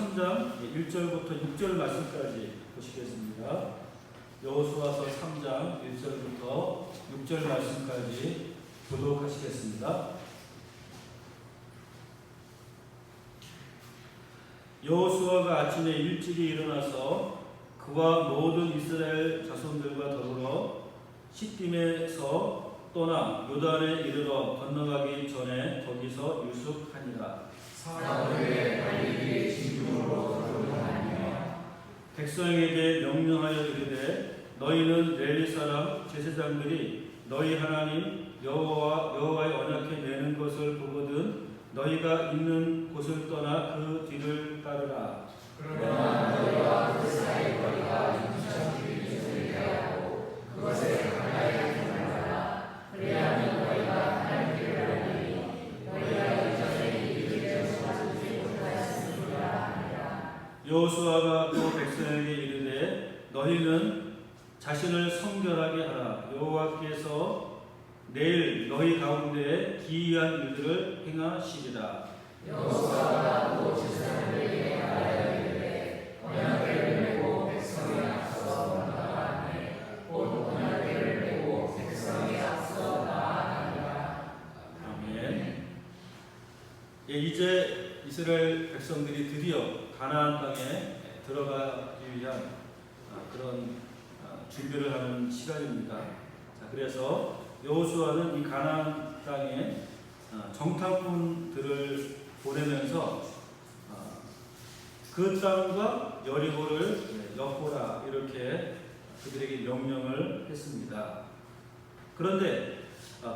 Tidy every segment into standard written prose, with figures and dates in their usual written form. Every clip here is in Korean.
3장 1절부터 6절 말씀까지 보시겠습니다. 여호수아서 3장 1절부터 6절 말씀까지 보도록 하시겠습니다. 여호수아가 아침에 일찍이 일어나서 그와 모든 이스라엘 자손들과 더불어 시딤에서 떠나 요단에 이르러 건너가기 전에 거기서 유숙하니라. 사흘에 달리기 진중으로 들어가며 백성에게 명령하여 이르되 너희는 레위 사람 제사장들이 너희 하나님 여호와의 언약궤 내는 것을 보거든 너희가 있는 곳을 떠나 그 뒤를 따르라. 그러나 너희와 그 사이 거리가 6,000길이 되게 하고 그것에 가까이 들어가라. 그리하면 너희가 하나님께 알리니 너희가 이전에 이 길을 찾지 못하였으리라 하니라. 여호수아가 또 백성에게 이르되 너희는 자신을 성결하게 하라. 여호와께서 내일 너희 가운데 기이한 일들을 행하시리라. 여호수아가 또 제사장들에게 말하여 이르되 언약궤를 메고 백성에 앞서 나아가니 곧 언약궤를 메고 백성에 앞서 나아가니라. 아멘. 예, 이제 이스라엘 백성들이 드디어 가나안 땅에 들어가기 위한 그런 준비를 하는 시간입니다. 자, 그래서 여호수아는 이 가나안 땅에 정탐꾼들을 보내면서 그 땅과 여리고를 엿보라 이렇게 그들에게 명령을 했습니다. 그런데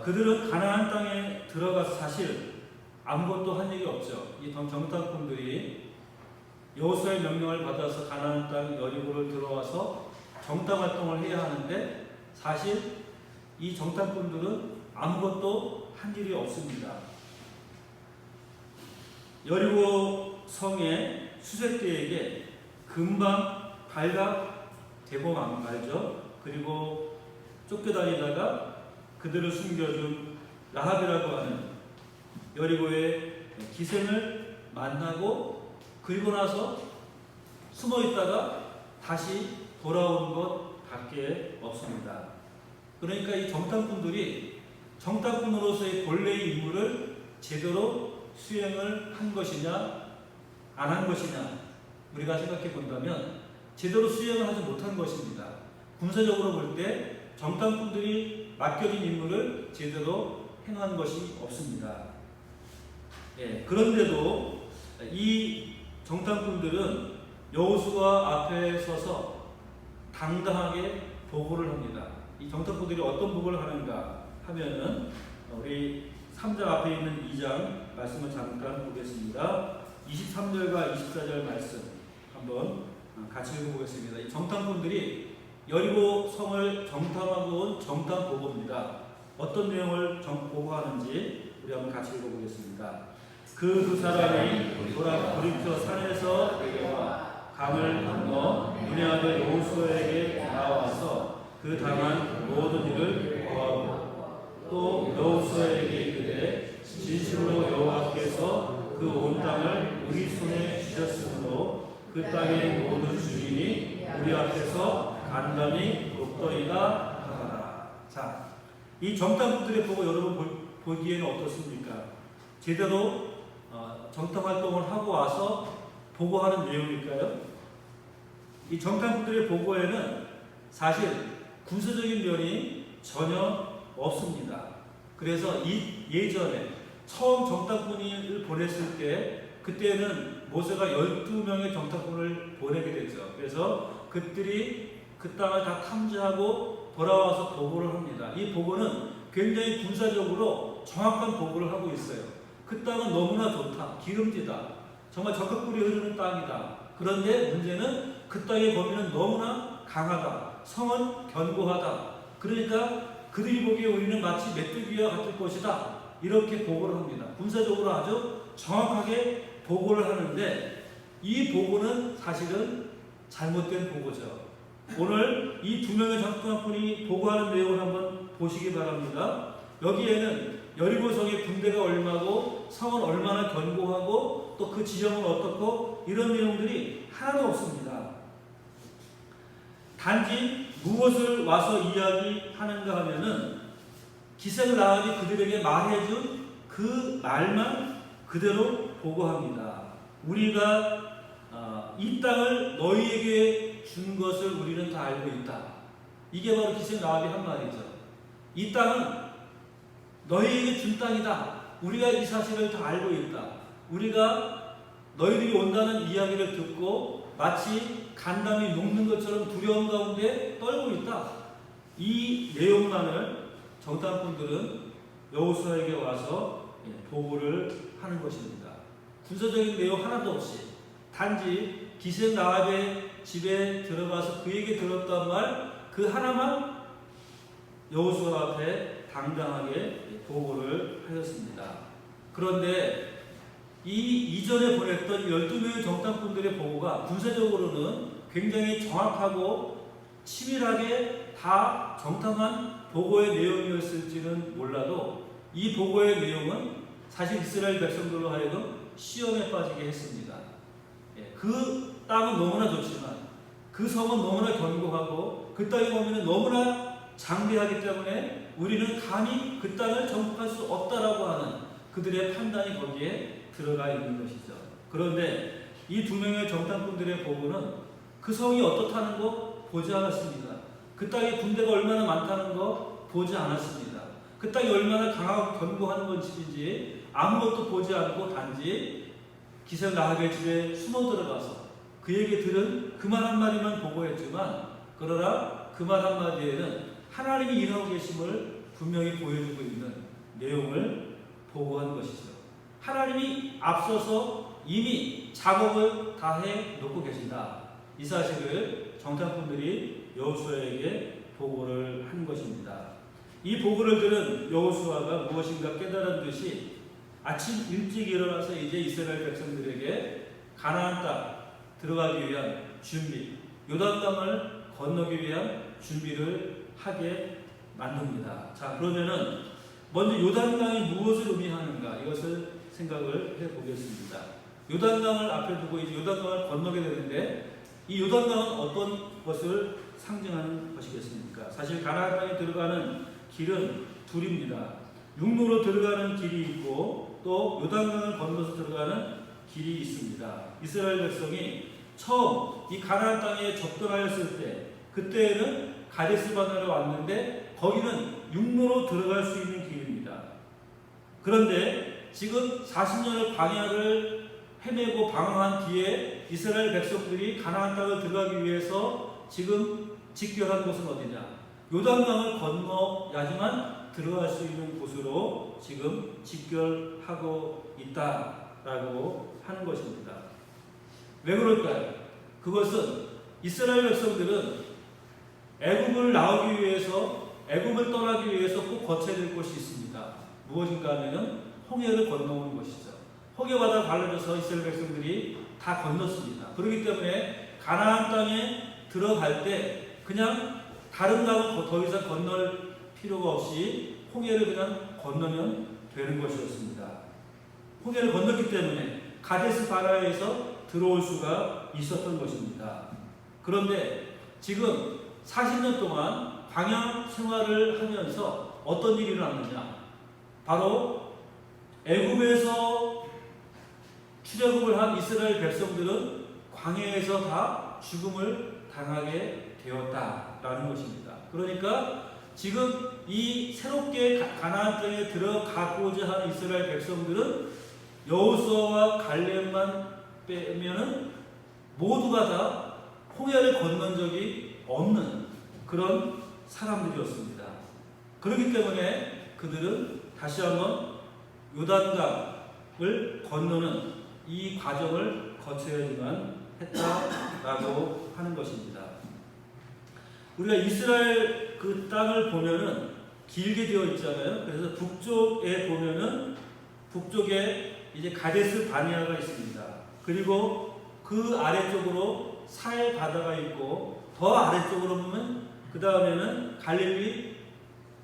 그들은 가나안 땅에 들어가서 사실 아무것도 한 일이 없죠. 이 정탐꾼들이 여호수아의 명령을 받아서 가나안 땅 여리고를 들어와서 정탐 활동을 해야 하는데 사실 이 정탐꾼들은 아무것도 한 일이 없습니다. 여리고 성의 수색대에게 금방 발각되고 말죠. 그리고 쫓겨다니다가 그들을 숨겨준 라합이라고 하는 여리고의 기생을 만나고 그리고 나서 숨어 있다가 다시 돌아온 것 밖에 없습니다. 그러니까 이 정탐꾼들이 정탐꾼으로서의 본래의 임무를 제대로 수행을 한 것이냐 안 한 것이냐 우리가 생각해 본다면 제대로 수행을 하지 못한 것입니다. 군사적으로 볼 때 정탐꾼들이 맡겨진 임무를 제대로 행한 것이 없습니다. 예, 그런데도 이 정탐꾼들은 여호수아 앞에 서서 당당하게 보고를 합니다. 이 정탐꾼들이 어떤 보고를 하는가 하면은 우리 3장 앞에 있는 2장 말씀을 잠깐 보겠습니다. 23절과 24절 말씀 한번 같이 읽어보겠습니다. 이 정탐꾼들이 여리고 성을 정탐하고 온 정탐 보고입니다. 어떤 내용을 보고하는지 우리 한번 같이 읽어보겠습니다. 그 두 사람이 돌이켜 산에서 내려와 강을 건너 눈의 아들 여호수아에게 나와서 그 당한 모든 일을 보하고 또 여호수아에게 이르되 진실로 여호와께서 그 온 땅을 우리 손에 주셨으므로 그 땅의 모든 주인이 우리 앞에서 간담이 높더이다 하더라. 자, 이 정탐꾼들의 보고 여러분 보기에는 어떻습니까? 제대로 정탐 활동을 하고 와서 보고하는 내용일까요? 이 정탐꾼들의 보고에는 사실 군사적인 면이 전혀 없습니다. 그래서 예전에 처음 정탐꾼을 보냈을 때 그때는 모세가 12명의 정탐꾼을 보내게 되죠. 그래서 그들이 그 땅을 다 탐지하고 돌아와서 보고를 합니다. 이 보고는 굉장히 군사적으로 정확한 보고를 하고 있어요. 그 땅은 너무나 좋다. 기름지다. 정말 적합꿀이 흐르는 땅이다. 그런데 문제는 그 땅의 범위는 너무나 강하다. 성은 견고하다. 그러니까 그들이 보기에 우리는 마치 메뚜기와 같을 것이다. 이렇게 보고를 합니다. 군사적으로 아주 정확하게 보고를 하는데 이 보고는 사실은 잘못된 보고죠. 오늘 이 두 명의 정탐꾼이 보고하는 내용을 한번 보시기 바랍니다. 여기에는 여리고 성의 군대가 얼마고 성은 얼마나 견고하고 또 그 지형은 어떻고 이런 내용들이 하나도 없습니다. 단지 무엇을 와서 이야기하는가 하면은 기생 라합이 그들에게 말해준 그 말만 그대로 보고합니다. 우리가 이 땅을 너희에게 준 것을 우리는 다 알고 있다. 이게 바로 기생 라합이 한 말이죠. 이 땅은 너희에게 준 땅이다. 우리가 이 사실을 다 알고 있다. 우리가 너희들이 온다는 이야기를 듣고 마치 간담이 녹는 것처럼 두려움 가운데 떨고 있다. 이 내용만을 정탐꾼들은 여호수아에게 와서 보고를 하는 것입니다. 군사적인 내용 하나도 없이 단지 기생 라합의 집에 들어가서 그에게 들었단 말 그 하나만 여호수아 앞에 당당하게 보고를 하였습니다. 그런데 이 이전에 보냈던 12명의 정탐꾼들의 보고가 군사적으로는 굉장히 정확하고 치밀하게 다 정탐한 보고의 내용이었을지는 몰라도 이 보고의 내용은 사실 이스라엘 백성들로 하여금 시험에 빠지게 했습니다. 그 땅은 너무나 좋지만 그 성은 너무나 견고하고 그 땅에 보면 너무나 장대하기 때문에 우리는 감히 그 땅을 정복할 수 없다라고 하는 그들의 판단이 거기에 들어가 있는 것이죠. 그런데 이 두 명의 정탐꾼들의 보고는 그 성이 어떻다는 거 보지 않았습니다. 그 땅에 군대가 얼마나 많다는 거 보지 않았습니다. 그 땅이 얼마나 강하고 견고한 것인지 아무것도 보지 않고 단지 기생 라합의 집에 숨어 들어가서 그에게 들은 그 말 한마디만 보고했지만 그러나 그 말 한마디에는 하나님이 일하고 계심을 분명히 보여주고 있는 내용을 보고한 것이죠. 하나님이 앞서서 이미 작업을 다 해 놓고 계신다. 이 사실을 정탐꾼들이 여호수아에게 보고를 한 것입니다. 이 보고를 들은 여호수아가 무엇인가 깨달은 듯이 아침 일찍 일어나서 이제 이스라엘 백성들에게 가나안 땅 들어가기 위한 준비, 요단강을 건너기 위한 준비를 하게 만듭니다. 자, 그러면은 먼저 요단강이 무엇을 의미하는가 이것을 생각을 해보겠습니다. 요단강을 앞에 두고 이제 요단강을 건너게 되는데 이 요단강은 어떤 것을 상징하는 것이겠습니까? 사실 가나안 땅에 들어가는 길은 둘입니다. 육로로 들어가는 길이 있고 또 요단강을 건너서 들어가는 길이 있습니다. 이스라엘 백성이 처음 이 가나안 땅에 접근하였을 때 그때에는 가데스 바네로 왔는데 거기는 육로로 들어갈 수 있는 길입니다. 그런데 지금 40년을 광야를 헤매고 방황한 뒤에 이스라엘 백성들이 가나안 땅을 들어가기 위해서 지금 직결한 곳은 어디냐? 요단강을 건너야지만 들어갈 수 있는 곳으로 지금 직결하고 있다라고 하는 것입니다. 왜 그럴까요? 그것은 이스라엘 백성들은 애굽을 나오기 위해서 애굽을 떠나기 위해서 꼭 거쳐야 될 곳이 있습니다. 무엇인가 하면은 홍해를 건너오는 것이죠. 홍해 바다 갈라져서 이스라엘 백성들이 다 건넜습니다. 그렇기 때문에 가나안 땅에 들어갈 때 그냥 다른 강을 더 이상 건널 필요가 없이 홍해를 그냥 건너면 되는 것이었습니다. 홍해를 건넜기 때문에 가데스 바네아에서 들어올 수가 있었던 것입니다. 그런데 지금 40년 동안 광야 생활을 하면서 어떤 일이 일어났느냐? 바로 애굽에서 출애굽을 한 이스라엘 백성들은 광야에서 다 죽음을 당하게 되었다라는 것입니다. 그러니까 지금 이 새롭게 가나안 땅에 들어가고자 하는 이스라엘 백성들은 여호수아와 갈렙만 빼면은 모두가 다 홍해를 건넌 적이 없는 그런 사람들이었습니다. 그렇기 때문에 그들은 다시 한번 요단강을 건너는 이 과정을 거쳐야지만 했다라고 하는 것입니다. 우리가 이스라엘 그 땅을 보면은 길게 되어 있잖아요. 그래서 북쪽에 보면은 북쪽에 이제 가데스 바네아가 있습니다. 그리고 그 아래쪽으로 사해 바다가 있고 더 아래쪽으로 보면 그 다음에는 갈릴리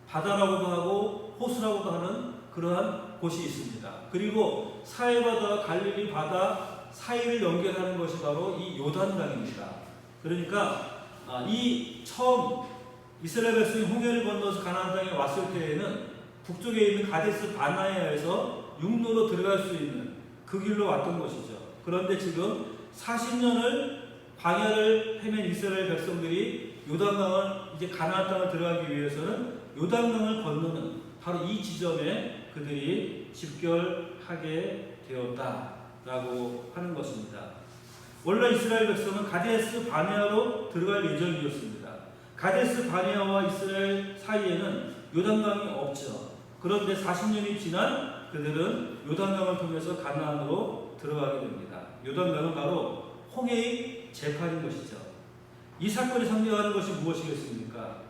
바다라고도 하고 호수라고도 하는 그러한 곳이 있습니다. 그리고 사해바다와 갈릴리 바다 사이를 연결하는 것이 바로 이 요단강입니다. 그러니까 이 처음 이스라엘 백성이 홍해를 건너서 가나안 땅에 왔을 때에는 북쪽에 있는 가데스 바네아에서 육로로 들어갈 수 있는 그 길로 왔던 것이죠. 그런데 지금 40년을 광야를 헤맨 이스라엘 백성들이 요단강을 이제 가나안 땅을 들어가기 위해서는 요단강을 건너는 바로 이 지점에 그들이 집결하게 되었다라고 하는 것입니다. 원래 이스라엘 백성은 가데스 바네아로 들어갈 예정이었습니다. 가데스 바네아와 이스라엘 사이에는 요단강이 없죠. 그런데 40년이 지난 그들은 요단강을 통해서 가나안으로 들어가게 됩니다. 요단강은 바로 홍해의 재판인 것이죠. 이 사건이 상징하는 것이 무엇이겠습니까?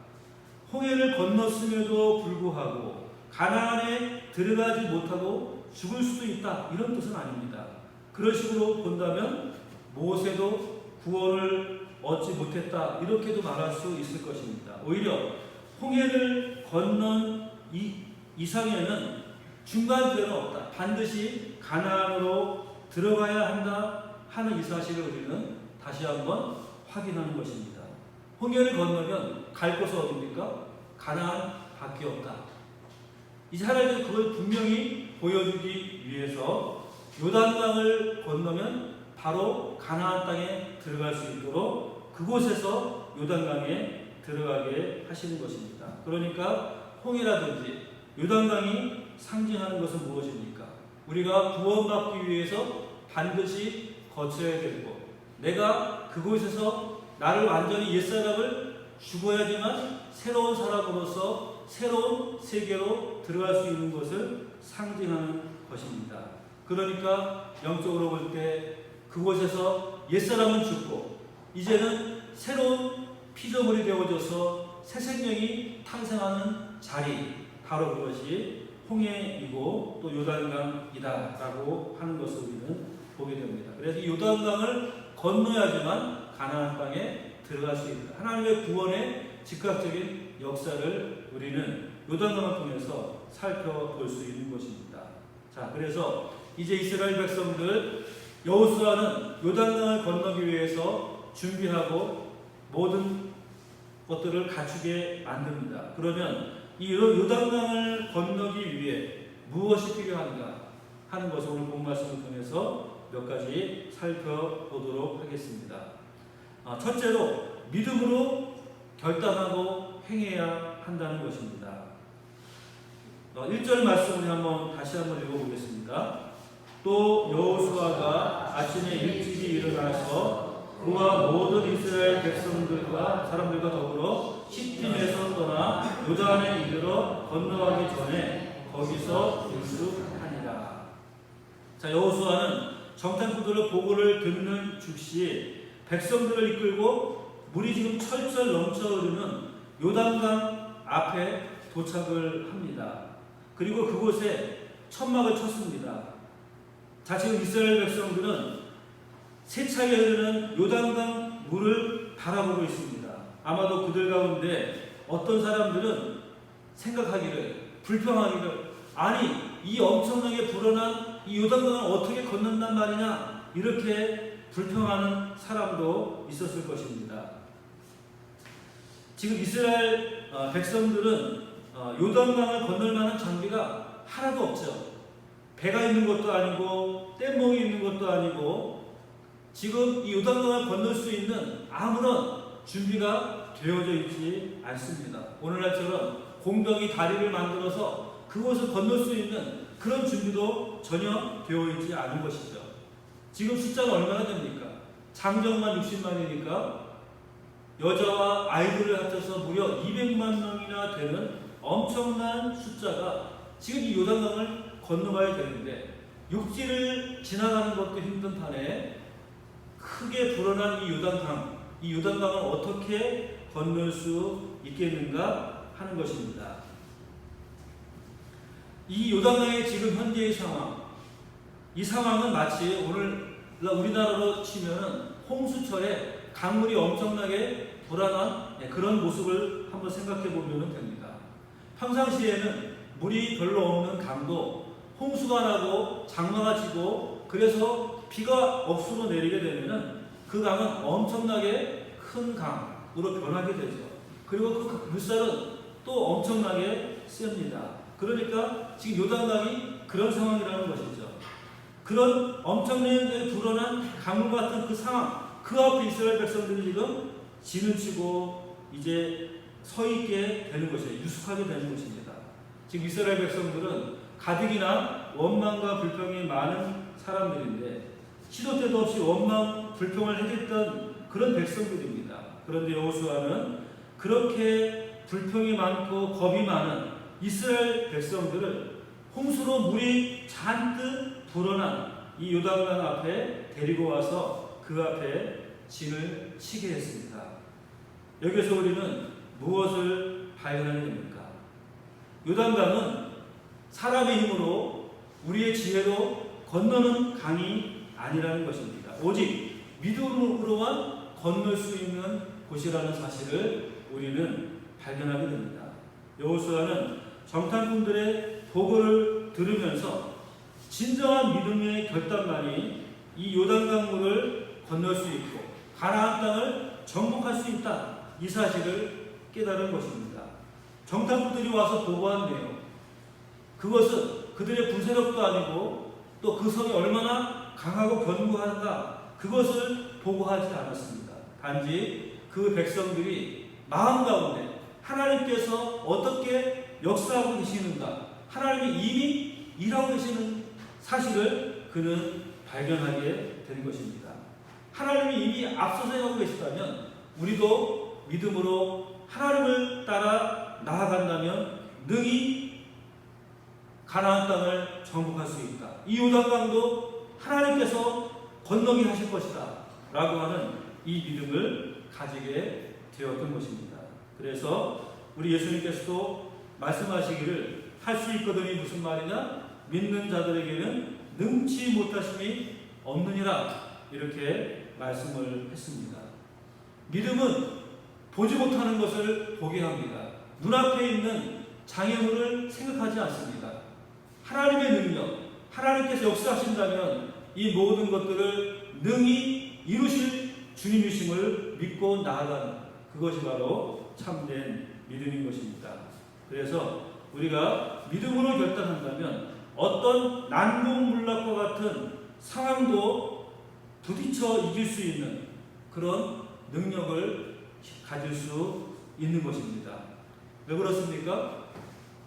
홍해를 건넜음에도 불구하고 가나안에 들어가지 못하고 죽을 수도 있다, 이런 뜻은 아닙니다. 그런 식으로 본다면 모세도 구원을 얻지 못했다, 이렇게도 말할 수 있을 것입니다. 오히려 홍해를 건넌 이상에는 중간지대는 없다, 반드시 가나안으로 들어가야 한다 하는 이 사실을 우리는 다시 한번 확인하는 것입니다. 홍해를 건너면 갈 곳은 어디입니까? 가나안 밖에 없다. 이제 하나님은 그걸 분명히 보여주기 위해서 요단강을 건너면 바로 가나안 땅에 들어갈 수 있도록 그곳에서 요단강에 들어가게 하시는 것입니다. 그러니까 홍해라든지 요단강이 상징하는 것은 무엇입니까? 우리가 구원받기 위해서 반드시 거쳐야 되고, 내가 그곳에서 나를 완전히 옛사람을 죽어야지만 새로운 사람으로서 새로운 세계로 들어갈 수 있는 것을 상징하는 것입니다. 그러니까 영적으로 볼 때 그곳에서 옛사람은 죽고 이제는 새로운 피조물이 되어져서 새 생명이 탄생하는 자리, 바로 그것이 홍해이고 또 요단강이다라고 하는 것을 우리는 보게 됩니다. 그래서 이 요단강을 건너야지만 가나안 땅에 들어갈 수 있다. 하나님의 구원의 즉각적인 역사를 우리는 요단강을 통해서 살펴볼 수 있는 것입니다. 자, 그래서 이제 이스라엘 백성들 여호수아는 요단강을 건너기 위해서 준비하고 모든 것들을 갖추게 만듭니다. 그러면 이 요단강을 건너기 위해 무엇이 필요한가 하는 것을 오늘 본 말씀을 통해서 몇 가지 살펴보도록 하겠습니다. 첫째로 믿음으로 결단하고 행해야 한다는 것입니다. 1절 말씀을 다시 한번 읽어보겠습니다. 또 여호수아가 아침에 일찍이 일어나서 그와 모든 이스라엘 백성들과 사람들과 더불어 시팀에서 떠나 요단에 이르러 건너가기 전에 거기서 들쑥하니라. 자, 여호수아는 정탐꾼들의 보고를 듣는 즉시 백성들을 이끌고 물이 지금 철철 넘쳐 흐르는 요단강 앞에 도착을 합니다. 그리고 그곳에 천막을 쳤습니다. 자, 지금 이스라엘 백성들은 세차게 흐르는 요단강 물을 바라보고 있습니다. 아마도 그들 가운데 어떤 사람들은 생각하기를, 불평하기를, 아니 이 엄청나게 불어난 이 요단강을 어떻게 건넌단 말이냐, 이렇게 불평하는 사람도 있었을 것입니다. 지금 이스라엘 백성들은 요단강을 건널 만한 장비가 하나도 없죠. 배가 있는 것도 아니고 뗏목이 있는 것도 아니고 지금 이 요단강을 건널 수 있는 아무런 준비가 되어져 있지 않습니다. 오늘날처럼 공덕이 다리를 만들어서 그곳을 건널 수 있는 그런 준비도 전혀 되어 있지 않은 것이죠. 지금 숫자가 얼마나 됩니까? 장정만 60만이니까 여자와 아이들을 합쳐서 무려 200만 명이나 되는 엄청난 숫자가 지금 이 요단강을 건너가야 되는데 육지를 지나가는 것도 힘든 판에 크게 불어난 이 요단강을 어떻게 건널 수 있겠는가 하는 것입니다. 이 요단강의 지금 현재의 상황, 이 상황은 마치 오늘 우리나라로 치면은 홍수철에 강물이 엄청나게 불어난 그런 모습을 한번 생각해 보면 됩니다. 평상시에는 물이 별로 없는 강도 홍수가 나고 장마가 치고 그래서 비가 억수로 내리게 되면은 그 강은 엄청나게 큰 강으로 변하게 되죠. 그리고 그 물살은 또 엄청나게 셉니다. 그러니까 지금 요단강이 그런 상황이라는 것이죠. 그런 엄청나게 불어난 강물 같은 그 상황, 그 앞에 이스라엘 백성들이 지금 진을 치고 이제 서 있게 되는 것이에요. 유숙하게 되는 것입니다. 지금 이스라엘 백성들은 가뜩이나 원망과 불평이 많은 사람들인데 시도 때도 없이 원망, 불평을 해댔던 그런 백성들입니다. 그런데 여호수아는 그렇게 불평이 많고 겁이 많은 이스라엘 백성들을 홍수로 물이 잔뜩 불어난 이 요단강 앞에 데리고 와서 그 앞에 진을 치게 했습니다. 여기서 우리는 무엇을 발견하게 됩니까? 요단강은 사람의 힘으로 우리의 지혜로 건너는 강이 아니라는 것입니다. 오직 믿음으로만 건널 수 있는 곳이라는 사실을 우리는 발견하게 됩니다. 여호수아는 정탐꾼들의 보고를 들으면서 진정한 믿음의 결단만이 이 요단강물을 건널 수 있고 가나안 땅을 정복할 수 있다. 이 사실을 깨달은 것입니다. 정탐꾼들이 와서 보고한 내용, 그것은 그들의 군사력도 아니고 또 그 성이 얼마나 강하고 견고한가 그것을 보고하지 않았습니다. 단지 그 백성들이 마음 가운데 하나님께서 어떻게 역사하고 계시는가, 하나님이 이미 일하고 계시는 사실을 그는 발견하게 되는 것입니다. 하나님이 이미 앞서서 하고 계시다면 우리도 믿음으로 하나님을 따라 나아간다면 능히 가나안 땅을 정복할 수 있다. 이 요단강도 하나님께서 건너게 하실 것이다 라고 하는 이 믿음을 가지게 되었던 것입니다. 그래서 우리 예수님께서도 말씀하시기를 할 수 있거든이 무슨 말이냐? 믿는 자들에게는 능치 못하심이 없느니라 이렇게 말씀을 했습니다. 믿음은 보지 못하는 것을 보게 합니다. 눈앞에 있는 장애물을 생각하지 않습니다. 하나님의 능력, 하나님께서 역사하신다면 이 모든 것들을 능히 이루실 주님이심을 믿고 나아가는 그것이 바로 참된 믿음인 것입니다. 그래서 우리가 믿음으로 결단한다면 어떤 난공불락과 같은 상황도 부딪혀 이길 수 있는 그런 능력을 가질 수 있는 것입니다. 왜 그렇습니까?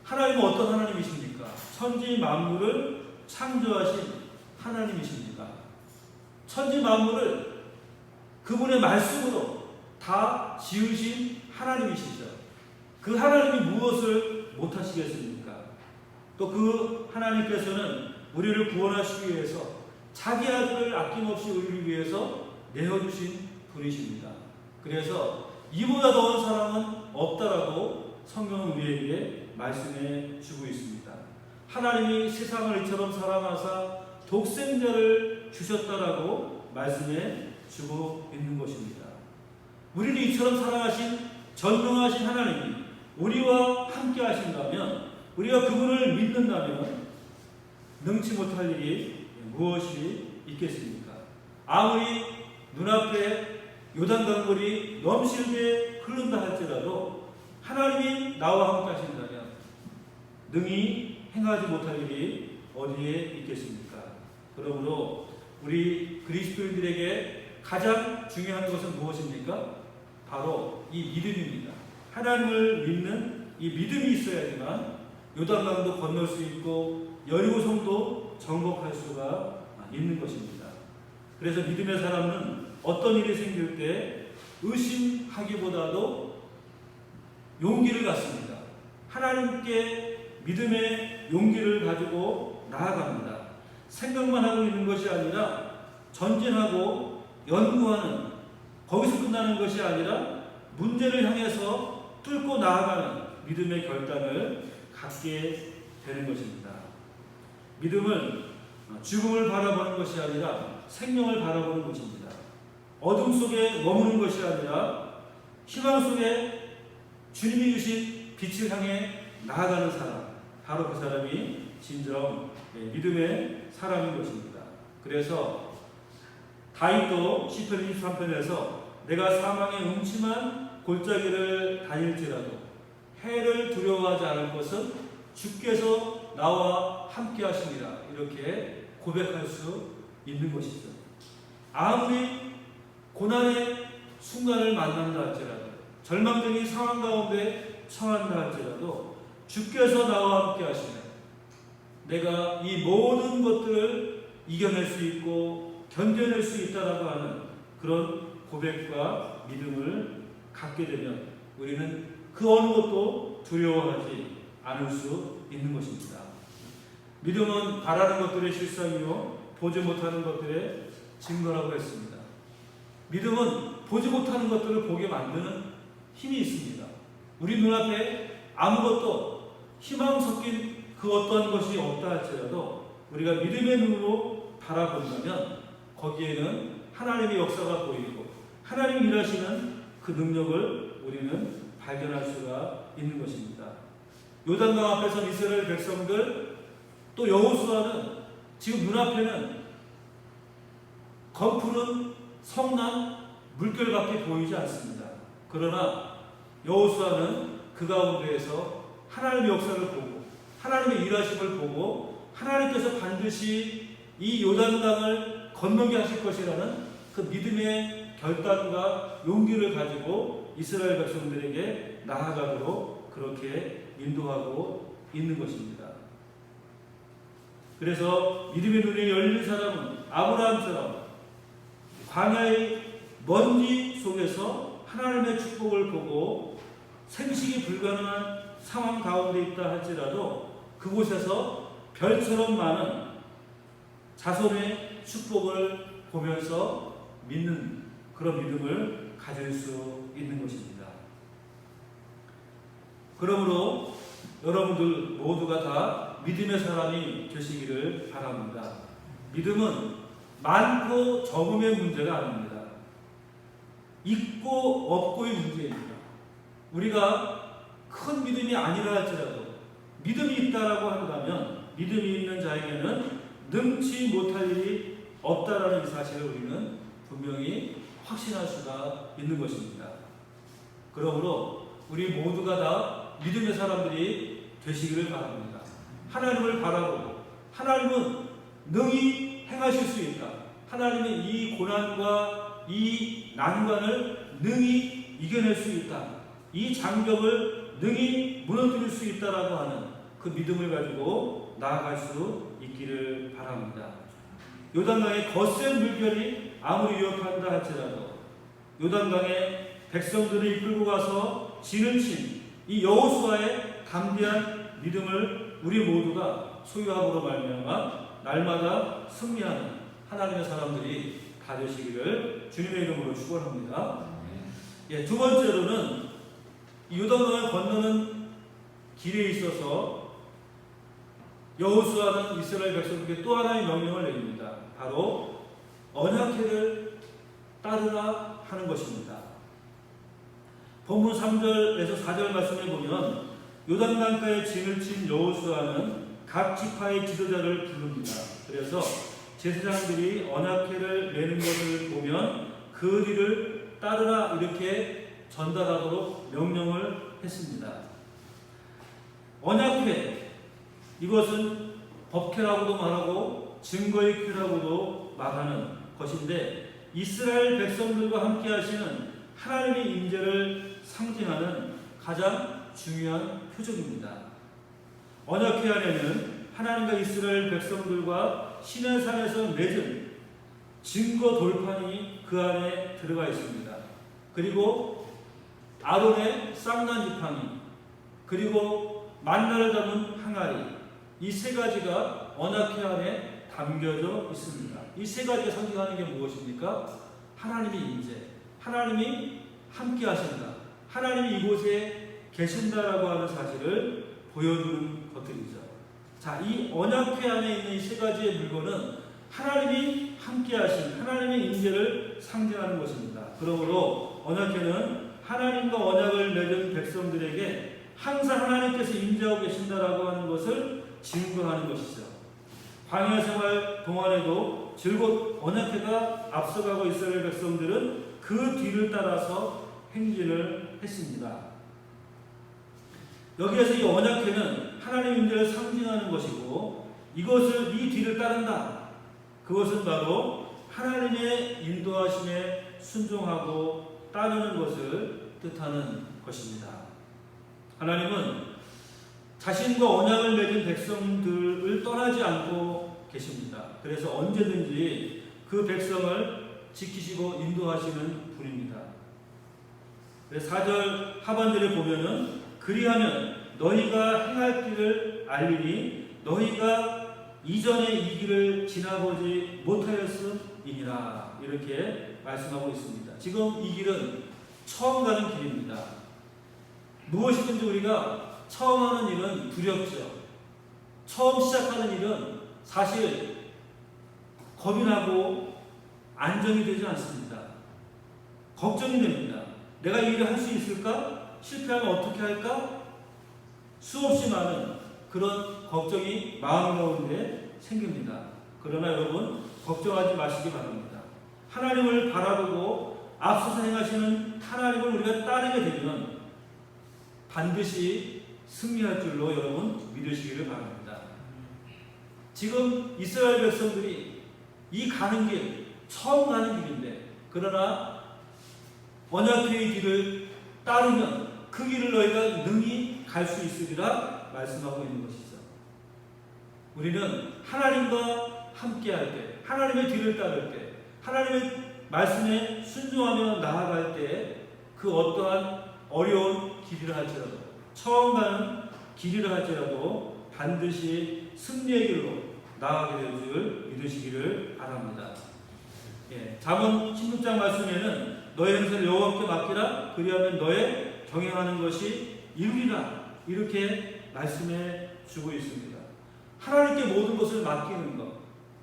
하나님은 어떤 하나님이십니까? 천지 만물을 창조하신 하나님이십니다. 천지 만물을 그분의 말씀으로 다 지으신 하나님이시죠. 그 하나님이 무엇을 못하시겠습니까? 또 그 하나님께서는 우리를 구원하시기 위해서 자기 아들을 아낌없이 우리를 위해서 내어주신 분이십니다. 그래서 이보다 더한 사랑은 없다라고 성경은 우리에게 말씀해 주고 있습니다. 하나님이 세상을 이처럼 사랑하사 독생자를 주셨다라고 말씀해 주고 있는 것입니다. 우리를 이처럼 사랑하신 전능하신 하나님이 우리와 함께 하신다면, 우리가 그분을 믿는다면 능치 못할 일이 무엇이 있겠습니까? 아무리 눈앞에 요단강물이 넘실게 흐른다 할지라도 하나님이 나와 함께 하신다면 능히 행하지 못할 일이 어디에 있겠습니까? 그러므로 우리 그리스도인들에게 가장 중요한 것은 무엇입니까? 바로 이 믿음입니다. 하나님을 믿는 이 믿음이 있어야지만 요단강도 건널 수 있고 여리고성도 정복할 수가 있는 것입니다. 그래서 믿음의 사람은 어떤 일이 생길 때 의심하기보다도 용기를 갖습니다. 하나님께 믿음의 용기를 가지고 나아갑니다. 생각만 하고 있는 것이 아니라 전진하고 연구하는, 거기서 끝나는 것이 아니라 문제를 향해서 뚫고 나아가는 믿음의 결단을 갖게 되는 것입니다. 믿음은 죽음을 바라보는 것이 아니라 생명을 바라보는 것입니다. 어둠 속에 머무는 것이 아니라 희망 속에 주님이 주신 빛을 향해 나아가는 사람, 바로 그 사람이 진정 믿음의 사람인 것입니다. 그래서 다윗도 시편 23편에서 내가 사망의 음침한 골짜기를 다닐지라도 해를 두려워하지 않을 것은 주께서 나와 함께 하시니라, 이렇게 고백할 수 있는 것이죠. 아무리 고난의 순간을 만난다 할지라도, 절망적인 상황 가운데 처한다 할지라도 주께서 나와 함께 하시면 내가 이 모든 것들을 이겨낼 수 있고 견뎌낼 수 있다라고 하는 그런 고백과 믿음을 갖게 되면 우리는 그 어느 것도 두려워하지 않을 수 있는 것입니다. 믿음은 바라는 것들의 실상이요 보지 못하는 것들의 증거라고 했습니다. 믿음은 보지 못하는 것들을 보게 만드는 힘이 있습니다. 우리 눈앞에 아무것도 희망 섞인 그 어떠한 것이 없다 할지라도 우리가 믿음의 눈으로 바라본다면 거기에는 하나님의 역사가 보이고 하나님이 일하시는 그 능력을 우리는 발견할 수가 있는 것입니다. 요단강 앞에서 이스라엘 백성들 또 여호수아는 지금 눈앞에는 검푸른 성난 물결밖에 보이지 않습니다. 그러나 여호수아는 그 가운데에서 하나님의 역사를 보고 하나님의 일하심을 보고 하나님께서 반드시 이 요단강을 건너게 하실 것이라는 그 믿음의 결단과 용기를 가지고 이스라엘 백성들에게 나아가도록 그렇게 인도하고 있는 것입니다. 그래서 믿음의 눈이 열린 사람은 아브라함처럼 광야의 먼지 속에서 하나님의 축복을 보고 생식이 불가능한 상황 가운데 있다 할지라도 그곳에서 별처럼 많은 자손의 축복을 보면서 믿는 그런 믿음을 가질 수 있는 것입니다. 그러므로 여러분들 모두가 다 믿음의 사람이 되시기를 바랍니다. 믿음은 많고 적음의 문제가 아닙니다. 있고 없고의 문제입니다. 우리가 큰 믿음이 아니라 할지라도 믿음이 있다라고 한다면 믿음이 있는 자에게는 능치 못할 일이 없다라는 이 사실을 우리는 분명히 확신할 수가 있는 것입니다. 그러므로 우리 모두가 다 믿음의 사람들이 되시기를 바랍니다. 하나님을 바라보고 하나님은 능히 행하실 수 있다. 하나님은 이 고난과 이 난관을 능히 이겨낼 수 있다. 이 장벽을 능히 무너뜨릴 수 있다라고 하는 그 믿음을 가지고 나아갈 수 있기를 바랍니다. 요단강의 거센 물결이 아무리 위협한다 할지라도 요단강에 백성들을 이끌고 가서 진을 친 이 여호수아의 담대한 믿음을 우리 모두가 소유함으로 말미암아 날마다 승리하는 하나님의 사람들이 다 되시기를 주님의 이름으로 축원합니다. 두 번째로는 이 요단강을 건너는 길에 있어서 여호수아는 이스라엘 백성들에게 또 하나의 명령을 내립니다. 바로 언약궤를 따르라 하는 것입니다. 본문 3절에서 4절 말씀에 보면 요단강가에 진을 친 여호수아는 각 지파의 지도자를 부릅니다. 그래서 제사장들이 언약궤를 내는 것을 보면 그 뒤를 따르라 이렇게 전달하도록 명령을 했습니다. 언약궤, 이것은 법궤라고도 말하고 증거의 궤라고도 말하는 것인데 이스라엘 백성들과 함께 하시는 하나님의 임재를 상징하는 가장 중요한 표적입니다. 언약궤 안에는 하나님과 이스라엘 백성들과 시내산에서 맺은 증거 돌판이 그 안에 들어가 있습니다. 그리고 아론의 쌍난 지팡이, 그리고 만나를 담은 항아리, 이 세 가지가 언약궤 안에 담겨져 있습니다. 이 세 가지가 상징하는 게 무엇입니까? 하나님의 임재, 하나님이 함께 하신다, 하나님이 이곳에 계신다라고 하는 사실을 보여주는 것들이죠. 자, 이 언약궤 안에 있는 이 세 가지의 물건은 하나님이 함께 하신 하나님의 임재를 상징하는 것입니다. 그러므로 언약궤는 하나님과 언약을 맺은 백성들에게 항상 하나님께서 임재하고 계신다라고 하는 것을 증거하는 것이죠. 광야 생활 동안에도 즐겁 언약궤가 앞서가고 이스라엘 백성들은 그 뒤를 따라서 행진을 했습니다. 여기에서 이 언약궤는 하나님 임재를 상징하는 것이고 이것을 이 뒤를 따른다. 그것은 바로 하나님의 인도하심에 순종하고 따르는 것을 뜻하는 것입니다. 하나님은 자신과 언약을 맺은 백성들을 떠나지 않고 계십니다. 그래서 언제든지 그 백성을 지키시고 인도하시는 분입니다. 4절 하반절에 보면은 그리하면 너희가 행할 길을 알리니 너희가 이전에 이 길을 지나보지 못하였음이니라 이렇게 말씀하고 있습니다. 지금 이 길은 처음 가는 길입니다. 무엇이든지 우리가 처음 하는 일은 두렵죠. 처음 시작하는 일은 사실 겁이 나고 안정이 되지 않습니다. 걱정이 됩니다. 내가 이 일을 할 수 있을까? 실패하면 어떻게 할까? 수없이 많은 그런 걱정이 마음 가운데 생깁니다. 그러나 여러분 걱정하지 마시기 바랍니다. 하나님을 바라보고 앞서서 행하시는 하나님을 우리가 따르게 되면 반드시 승리할 줄로 여러분 믿으시기를 바랍니다. 지금 이스라엘 백성들이 이 가는 길, 처음 가는 길인데 그러나 언약궤의 길을 따르면 그 길을 너희가 능히 갈 수 있으리라 말씀하고 있는 것이죠. 우리는 하나님과 함께할 때, 하나님의 뒤를 따를 때, 하나님의 말씀에 순종하며 나아갈 때 그 어떠한 어려운 길이라 할지라도 처음 가는 길이라 할지라도 반드시 승리의 길로 나아가게 될 줄 믿으시기를 바랍니다. 잠언 16장 말씀에는 너의 행세를 여호와께 맡기라 그리하면 너의 경영하는 것이 이루리라 이렇게 말씀해 주고 있습니다. 하나님께 모든 것을 맡기는 것,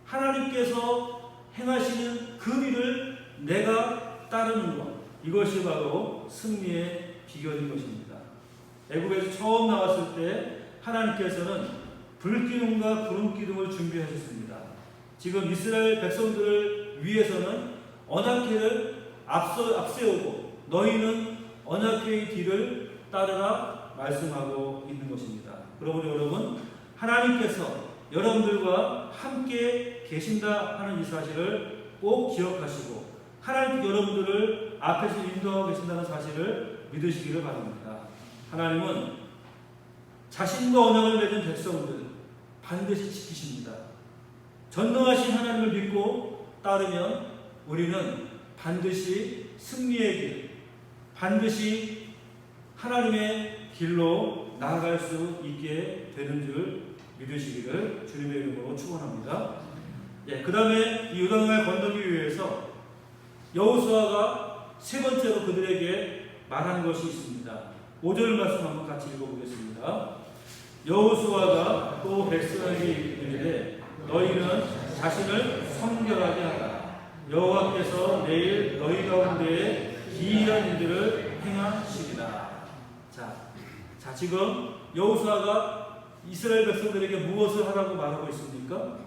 하나님께서 행하시는 그 일을 내가 따르는 것, 이것이 바로 승리의 비결인 것입니다. 애굽에서 처음 나왔을 때 하나님께서는 불기둥과 구름기둥을 준비하셨습니다. 지금 이스라엘 백성들을 위해서는 언약궤를 앞세우고 너희는 언약궤의 뒤를 따르라 말씀하고 있는 것입니다. 그러므로 여러분 하나님께서 여러분들과 함께 계신다 하는 이 사실을 꼭 기억하시고 하나님 여러분들을 앞에서 인도하고 계신다는 사실을 믿으시기를 바랍니다. 하나님은 자신과 언약을 맺은 백성들 반드시 지키십니다. 전능하신 하나님을 믿고 따르면 우리는 반드시 승리의 길, 반드시 하나님의 길로 나아갈 수 있게 되는 줄 믿으시기를 주님의 이름으로 축원합니다. 그 다음에 이 요단강을 건너기 위해서 여호수아가 세 번째로 그들에게 말한 것이 있습니다. 5절 말씀 한번 같이 읽어보겠습니다. 여호수아가 또 백성에게 이르되 너희는 자신을 성결하게 하라. 여호와께서 내일 너희 가운데에 기이한 일들을 행하시리라. 자 지금 여호수아가 이스라엘 백성들에게 무엇을 하라고 말하고 있습니까?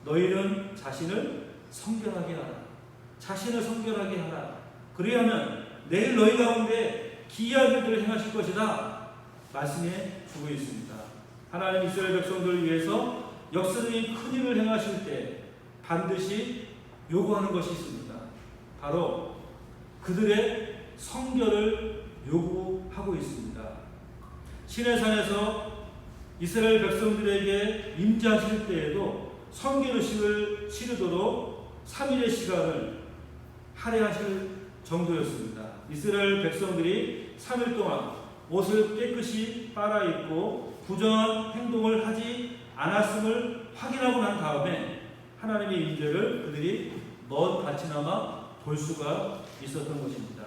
너희는 자신을 성결하게 하라. 자신을 성결하게 하라. 그리하면 내일 너희 가운데 기이한 일들을 행하실 것이다. 말씀해 주고 있습니다. 하나님 이스라엘 백성들을 위해서 역사적인 큰 일을 행하실 때 반드시 요구하는 것이 있습니다. 바로 그들의 성결을 요구하고 있습니다. 시내산에서 이스라엘 백성들에게 임재하실 때에도 성결의식을 치르도록 3일의 시간을 할애하실 정도였습니다. 이스라엘 백성들이 3일 동안 옷을 깨끗이 빨아입고 부정한 행동을 하지 않았음을 확인하고 난 다음에 하나님의 임재를 그들이 먼 밭이나마 볼 수가 있었던 것입니다.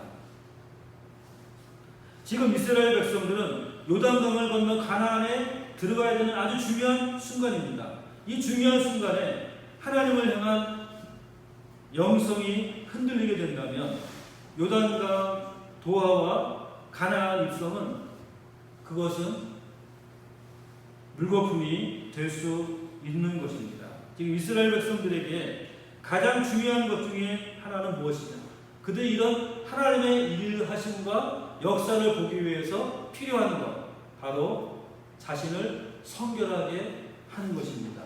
지금 이스라엘 백성들은 요단강을 건너 가나안에 들어가야 되는 아주 중요한 순간입니다. 이 중요한 순간에 하나님을 향한 영성이 흔들리게 된다면 요단강 도하와 가나안 입성은 그것은 물거품이 될 수 있는 것입니다. 지금 이스라엘 백성들에게 가장 중요한 것 중에 하나는 무엇이냐? 그들이 이런 하나님의 일하심과 역사를 보기 위해서 필요한 것, 바로 자신을 성결하게 하는 것입니다.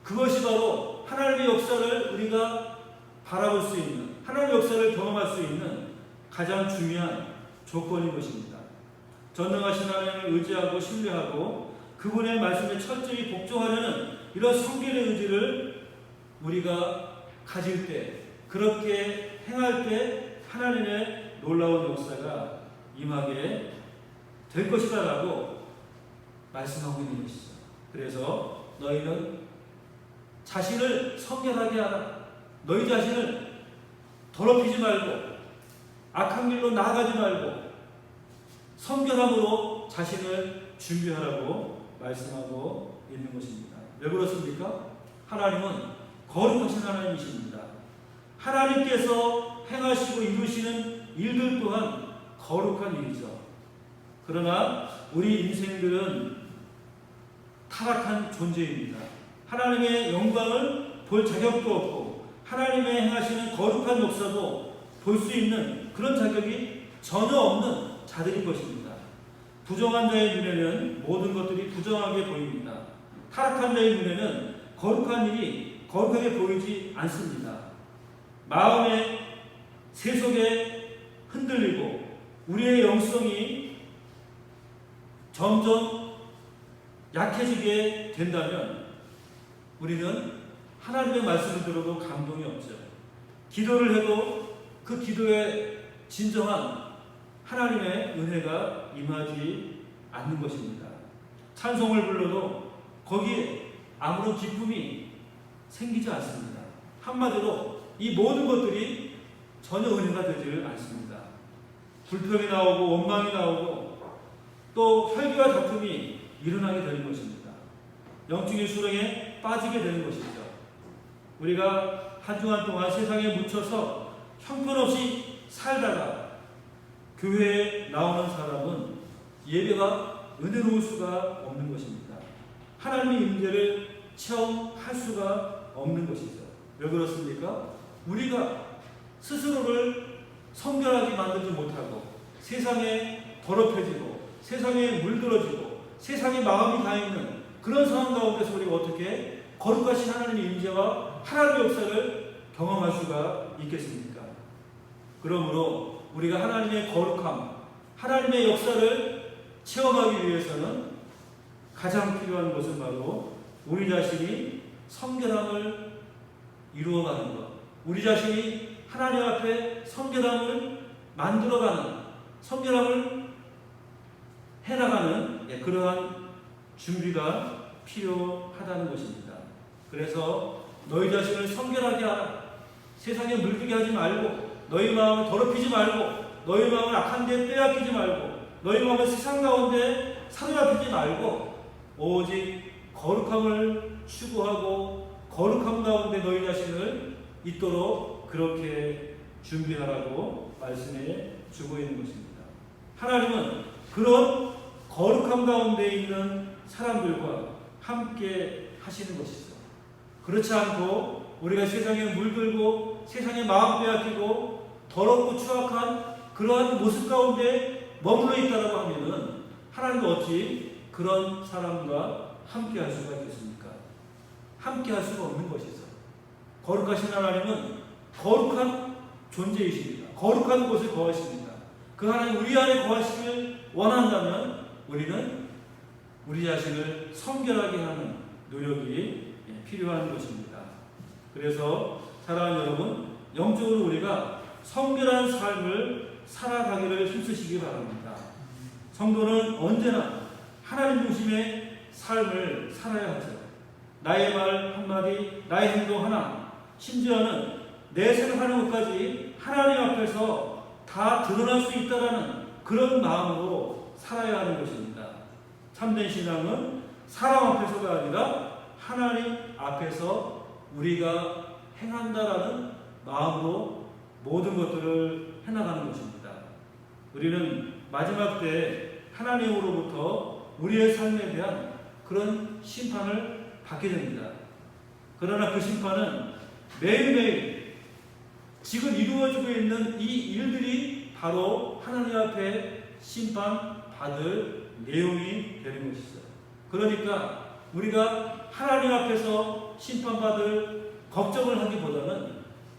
그것이 바로 하나님의 역사를 우리가 바라볼 수 있는, 하나님의 역사를 경험할 수 있는 가장 중요한 조건인 것입니다. 전능하신 하나님을 의지하고 신뢰하고 그분의 말씀에 철저히 복종하려는 이런 성결의 의지를 우리가 가질 때, 그렇게 행할 때 하나님의 놀라운 역사가 임하게 될 것이다 라고 말씀하고 있는 것이죠. 그래서 너희는 자신을 성결하게 하라. 너희 자신을 더럽히지 말고 악한 길로 나아가지 말고 성결함으로 자신을 준비하라고 말씀하고 있는 것입니다. 왜 그렇습니까? 하나님은 거룩하신 하나님이십니다. 하나님께서 행하시고 이루시는 일들 또한 거룩한 일이죠. 그러나 우리 인생들은 타락한 존재입니다. 하나님의 영광을 볼 자격도 없고 하나님의 행하시는 거룩한 역사도 볼 수 있는 그런 자격이 전혀 없는 자들인 것입니다. 부정한 자의 눈에는 모든 것들이 부정하게 보입니다. 타락한 자의 눈에는 거룩한 일이 거룩하게 보이지 않습니다. 마음의 세속에 흔들리고 우리의 영성이 점점 약해지게 된다면 우리는 하나님의 말씀을 들어도 감동이 없죠. 기도를 해도 그 기도에 진정한 하나님의 은혜가 임하지 않는 것입니다. 찬송을 불러도 거기에 아무런 기쁨이 생기지 않습니다. 한마디로 이 모든 것들이 전혀 은혜가 되지를 않습니다. 불평이 나오고 원망이 나오고 또 혈기와 다툼이 일어나게 되는 것입니다. 영적인 수렁에 빠지게 되는 것이죠. 우리가 한 주간 동안 세상에 묻혀서 형편없이 살다가 교회에 나오는 사람은 예배가 은혜로울 수가 없는 것입니다. 하나님의 임재를 체험할 수가 없는 것이죠. 왜 그렇습니까? 우리가 스스로를 성결하게 만들지 못하고 세상에 더럽혀지고 세상에 물들어지고 세상에 마음이 가 있는 그런 상황 가운데서 우리가 어떻게 거룩하신 하나님의 임재와 하나님의 역사를 경험할 수가 있겠습니까? 그러므로 우리가 하나님의 거룩함, 하나님의 역사를 체험하기 위해서는 가장 필요한 것은 바로 우리 자신이 성결함을 이루어가는 것, 우리 자신이 하나님 앞에 성결함을 만들어가는, 성결함을 해나가는 그러한 준비가 필요하다는 것입니다. 그래서 너희 자신을 성결하게 하라. 세상에 물들게 하지 말고 너희 마음을 더럽히지 말고 너희 마음을 악한 데 빼앗기지 말고 너희 마음을 세상 가운데 사로잡히지 말고 오직 거룩함을 추구하고 거룩함 가운데 너희 자신을 있도록 그렇게 준비하라고 말씀해 주고 있는 것입니다. 하나님은 그런 거룩함 가운데 있는 사람들과 함께 하시는 것이죠. 그렇지 않고 우리가 세상에 물들고 세상에 마음 빼앗기고 더럽고 추악한 그러한 모습 가운데 머물러 있다고 하면은 하나님은 어찌 그런 사람과 함께 할 수가 있겠습니까? 함께 할 수가 없는 것이죠. 거룩하신 하나님은 거룩한 존재이십니다. 거룩한 곳에 거하십니다. 그 하나님 우리 안에 거하시길 원한다면 우리는 우리 자신을 성결하게 하는 노력이 필요한 것입니다. 그래서 사랑하는 여러분, 영적으로 우리가 성결한 삶을 살아가기를 힘쓰시기 바랍니다. 성도는 언제나 하나님 중심의 삶을 살아야 하죠. 나의 말 한마디, 나의 행동 하나, 심지어는 내 생각하는 것까지 하나님 앞에서 다 드러날 수 있다는 그런 마음으로 살아야 하는 것입니다. 참된 신앙은 사람 앞에서가 아니라 하나님 앞에서 우리가 행한다라는 마음으로 모든 것들을 해나가는 것입니다. 우리는 마지막 때 하나님으로부터 우리의 삶에 대한 그런 심판을 받게 됩니다. 그러나 그 심판은 매일매일 지금 이루어지고 있는 이 일들이 바로 하나님 앞에 심판받을 내용이 되는 것이죠. 그러니까 우리가 하나님 앞에서 심판받을 걱정을 하기보다는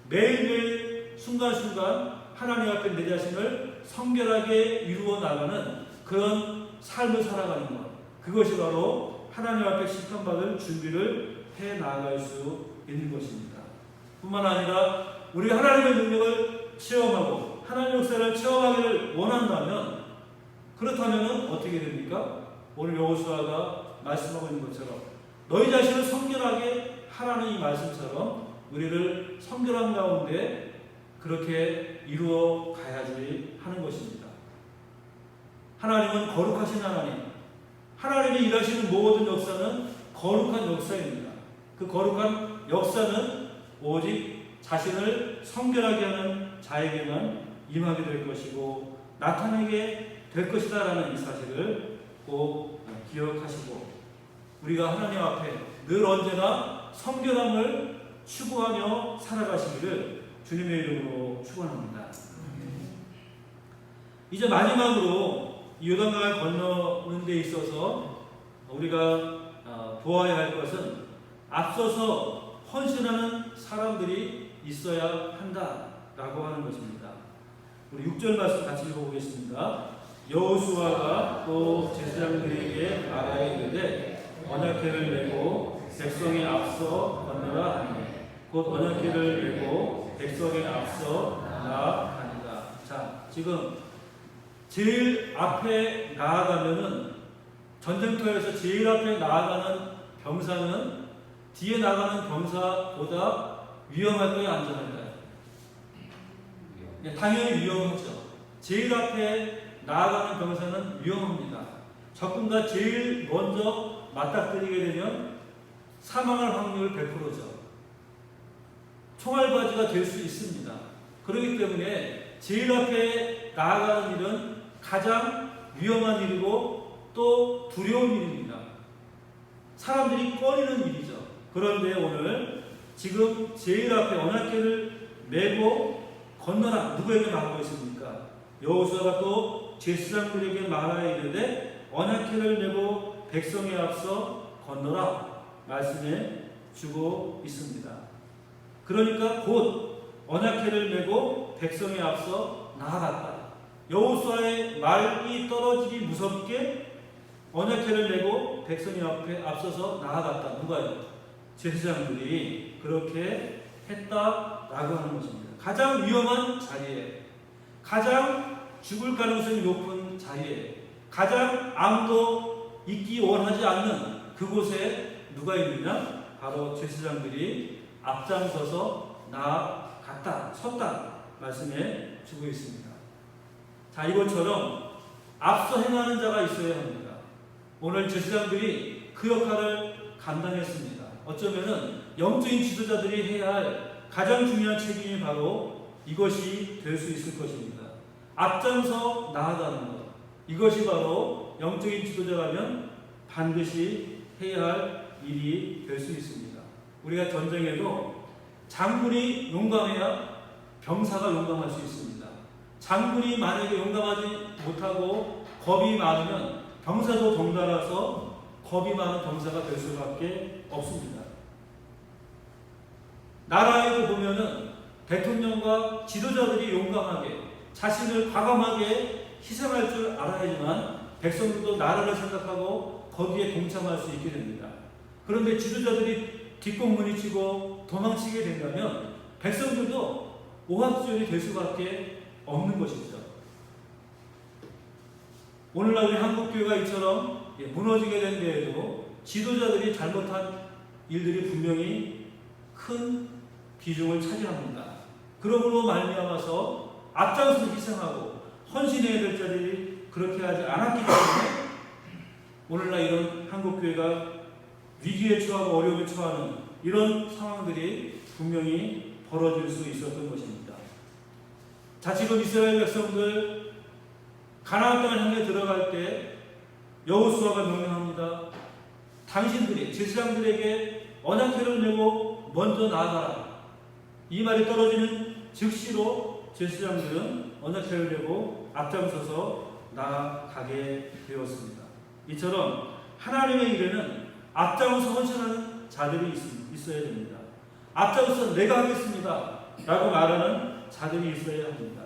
매일매일 순간순간 하나님 앞에 내 자신을 성결하게 이루어 나가는 그런 삶을 살아가는 것, 그것이 바로 하나님 앞에 심판받을 준비를 해 나아갈 수 있는 것입니다. 뿐만 아니라 우리 하나님의 능력을 체험하고 하나님의 역사를 체험하기를 원한다면, 그렇다면 어떻게 됩니까? 오늘 여호수아가 말씀하고 있는 것처럼 너희 자신을 성결하게 하라는 이 말씀처럼 우리를 성결한 가운데 그렇게 이루어 가야지 하는 것입니다. 하나님은 거룩하신 하나님, 하나님이 일하시는 모든 역사는 거룩한 역사입니다. 그 거룩한 역사는 오직 자신을 성결하게 하는 자에게만 임하게 될 것이고 나타나게 될 것이다 라는 이 사실을 꼭 기억하시고, 우리가 하나님 앞에 늘 언제나 성결함을 추구하며 살아가시기를 주님의 이름으로 축원합니다. 이제 마지막으로 요단강을 건너는 데 있어서 우리가 보아야 할 것은 앞서서 헌신하는 사람들이 있어야 한다라고 하는 것입니다. 우리 6절 말씀 같이 읽어보겠습니다. 여호수아가 또 제사장들에게 말하여 이르되 언약궤를 메고 백성에 앞서 건너라 하니 곧 언약궤를 메고 백성에 앞서 나아가니라. 자, 지금 제일 앞에 나아가면은, 전쟁터에서 제일 앞에 나아가는 병사는 뒤에 나가는 병사보다 위험할까요, 안전할까요? 당연히 위험하죠. 제일 앞에 나아가는 병사는 위험합니다. 적군과 제일 먼저 맞닥뜨리게 되면 사망할 확률 100%죠. 총알바지가 될 수 있습니다. 그렇기 때문에 제일 앞에 나아가는 일은 가장 위험한 일이고 또 두려운 일입니다. 사람들이 꺼리는 일이죠. 그런데 오늘 지금 제일 앞에 언약궤를 메고 건너라, 누구에게 말하고 있습니까? 여호수아가 또 제사장들에게 말하여 이르되 언약궤를 메고 백성에 앞서 건너라 말씀해 주고 있습니다. 그러니까 곧 언약궤를 메고 백성에 앞서 나아갔다. 여호수아의 말이 떨어지기 무섭게 언약궤를 메고 백성이 앞에 앞서서 나아갔다. 누가요? 제사장들이 그렇게 했다라고 하는 것입니다. 가장 위험한 자리에, 가장 죽을 가능성이 높은 자리에, 가장 아무도 있기 원하지 않는 그곳에 누가 있느냐? 바로 제사장들이 앞장서서 나아갔다, 섰다 말씀해 주고 있습니다. 자, 이것처럼 앞서 행하는 자가 있어야 합니다. 오늘 제사장들이 그 역할을 감당했습니다. 어쩌면은 영적인 지도자들이 해야 할 가장 중요한 책임이 바로 이것이 될 수 있을 것입니다. 앞장서 나아가는 것, 이것이 바로 영적인 지도자라면 반드시 해야 할 일이 될 수 있습니다. 우리가 전쟁에도 장군이 용감해야 병사가 용감할 수 있습니다. 장군이 만약에 용감하지 못하고 겁이 많으면 병사도 덩달아서 겁이 많은 병사가 될 수밖에 없습니다. 나라에도 보면은 대통령과 지도자들이 용감하게 자신을 과감하게 희생할 줄 알아야지만 백성들도 나라를 생각하고 거기에 동참할 수 있게 됩니다. 그런데 지도자들이 뒷공무니치고 도망치게 된다면 백성들도 오합지졸이 될 수밖에 없는 것이죠. 오늘날 우리 한국교회가 이처럼 무너지게 된 데에도 지도자들이 잘못한 일들이 분명히 큰 비중을 차지합니다. 그러므로 말미암아서 앞장서서 희생하고 헌신해야 될 자들이 그렇게 하지 않았기 때문에 오늘날 이런 한국교회가 위기에 처하고 어려움에 처하는 이런 상황들이 분명히 벌어질 수 있었던 것입니다. 자, 지금 이스라엘 백성들 가나안 땅을 향해 들어갈 때 여호수아가 명령합니다. 당신들이 제사장들에게 언약궤를 메고 먼저 나아가라. 이 말이 떨어지는 즉시로 제사장들은 언약궤를 메고 앞장서서 나아가게 되었습니다. 이처럼 하나님의 일에는 앞장서 헌신하는 자들이 있어야 됩니다. 앞장서 내가 하겠습니다 라고 말하는 자들이 있어야 합니다.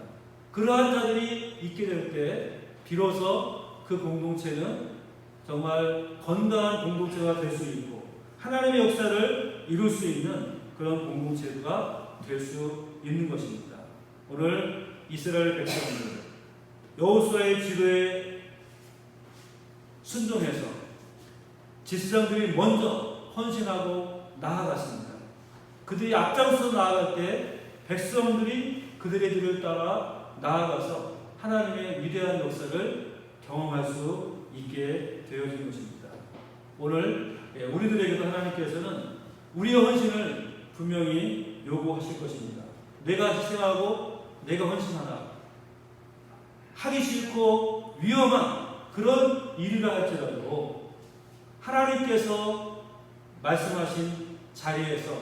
그러한 자들이 있게 될 때 비로소 그 공동체는 정말 건강한 공동체가 될 수 있고 하나님의 역사를 이룰 수 있는 그런 공동체가 될 수 있는 것입니다. 오늘 이스라엘 백성들 여호수아의 지도에 순종해서 제사장들이 먼저 헌신하고 나아갔습니다. 그들이 앞장서 나아갈 때 백성들이 그들의 뒤를 따라 나아가서 하나님의 위대한 역사를 경험할 수 있게 되어진 것입니다. 오늘 우리들에게도 하나님께서는 우리의 헌신을 분명히 요구하실 것입니다. 내가 희생하고 내가 헌신하라. 하기 싫고 위험한 그런 일이라 할지라도 하나님께서 말씀하신 자리에서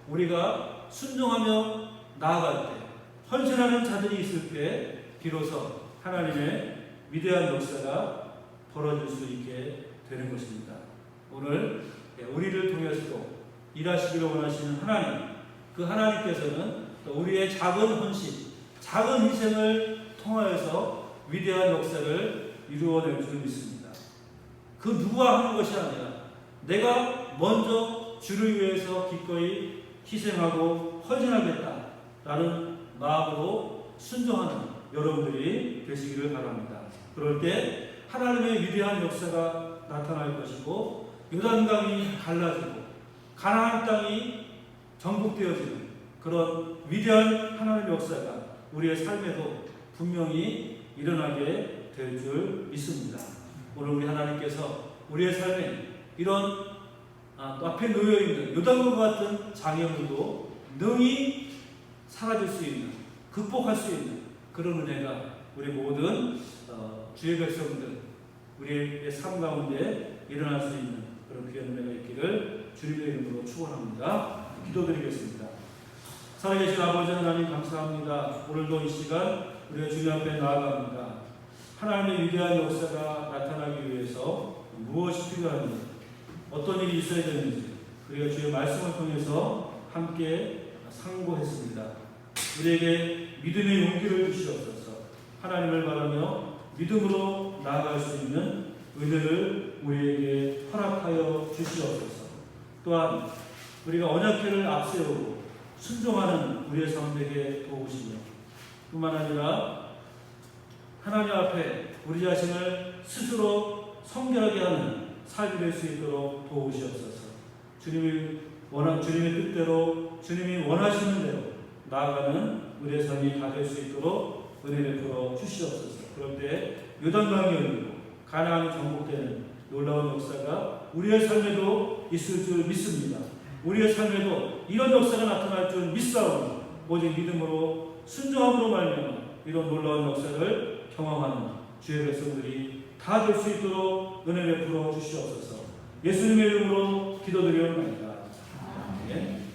우리가 순종하며 나아갈 때 헌신하는 자들이 있을 때 비로소 하나님의 위대한 역사가 벌어질 수 있게 되는 것입니다. 오늘 우리를 통해서도 일하시기를 원하시는 하나님, 그 하나님께서는 또 우리의 작은 헌신, 작은 희생을 통하여서 위대한 역사를 이루어낼 줄 믿습니다. 그 누가 하는 것이 아니라 내가 먼저 주를 위해서 기꺼이 희생하고 헌신하겠다라는 마음으로 순종하는 여러분들이 되시기를 바랍니다. 그럴 때 하나님의 위대한 역사가 나타날 것이고 요단강이 갈라지고 가나안 땅이 정복되어지는 그런 위대한 하나님의 역사가 우리의 삶에도 분명히 일어나게 될 줄 믿습니다. 오늘 우리 하나님께서 우리의 삶에 이런 앞에 놓여있는 요단강과 같은 장애물도 능히 사라질 수 있는, 극복할 수 있는 그런 은혜가 우리 모든 주의 백성들 우리의 삶 가운데 일어날 수 있는 그런 귀한 은혜가 있기를 주님의 이름으로 축원합니다. 기도드리겠습니다. 살아계신 아버지 하나님 감사합니다. 오늘도 이 시간 우리가 주님 앞에 나아갑니다. 하나님의 위대한 역사가 나타나기 위해서 무엇이 필요한지, 어떤 일이 있어야 되는지 우리가 주의 말씀을 통해서 함께 상고했습니다. 우리에게 믿음의 용기를 주시옵소서. 하나님을 바라며 믿음으로 나아갈 수 있는 은혜를 우리에게 허락하여 주시옵소서. 또한 우리가 언약궤를 앞세우고 순종하는 우리의 삶 되게 도우시며 뿐만 아니라 하나님 앞에 우리 자신을 스스로 성결하게 하는 삶이 될 수 있도록 도우시옵소서. 주님의 뜻대로 주님이 원하시는 대로 나아가는 우리의 삶이 다 될 수 있도록 은혜를 베풀어 주시옵소서. 그럴 때 요단강이 열리고 가나안이 정복되는 놀라운 역사가 우리의 삶에도 있을 줄 믿습니다. 우리의 삶에도 이런 역사가 나타날 줄 믿사오니 오직 믿음으로 순종함으로 말미암아 이런 놀라운 역사를 경험하는 주의 백성들이 다 될 수 있도록 은혜를 베풀어 주시옵소서. 예수님의 이름으로 기도드리옵나이다. 아멘.